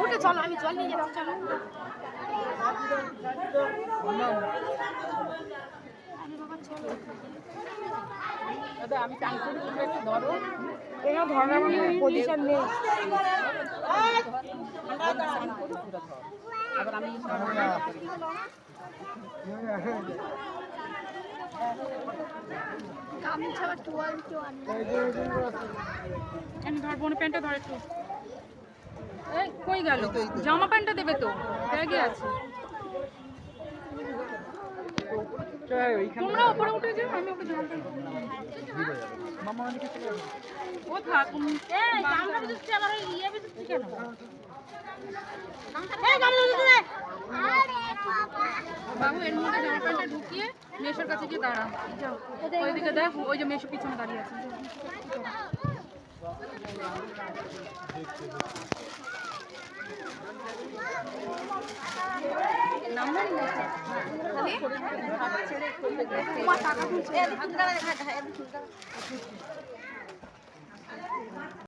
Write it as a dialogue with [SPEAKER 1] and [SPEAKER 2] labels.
[SPEAKER 1] উঠে চলো, আমি জল নিয়ে যাচ্ছি, চলো। আমি চান করি, তুমি একটু ধরো। এখানে ধরার মতো পজিশন নেই। আবার আমি ধর বোন প্যান্টটা ধর একটু। এই কই গেল? জামা প্যান্টটা দেবে তো, ব্যাগে আছে। তোমরা উপরে উঠে যাও, আমি ওকে জামা প্যান্ট ও থাক। আবার ইয়ে বেশি কেন? বাবু এর মধ্যে জামা প্যান্টটা ঢুকিয়ে মেশোর কাছে গিয়ে দাঁড়া। ওইদিকে দেখ, ওই যে মেশো পিছনে দাঁড়িয়ে আছে। নাম্বার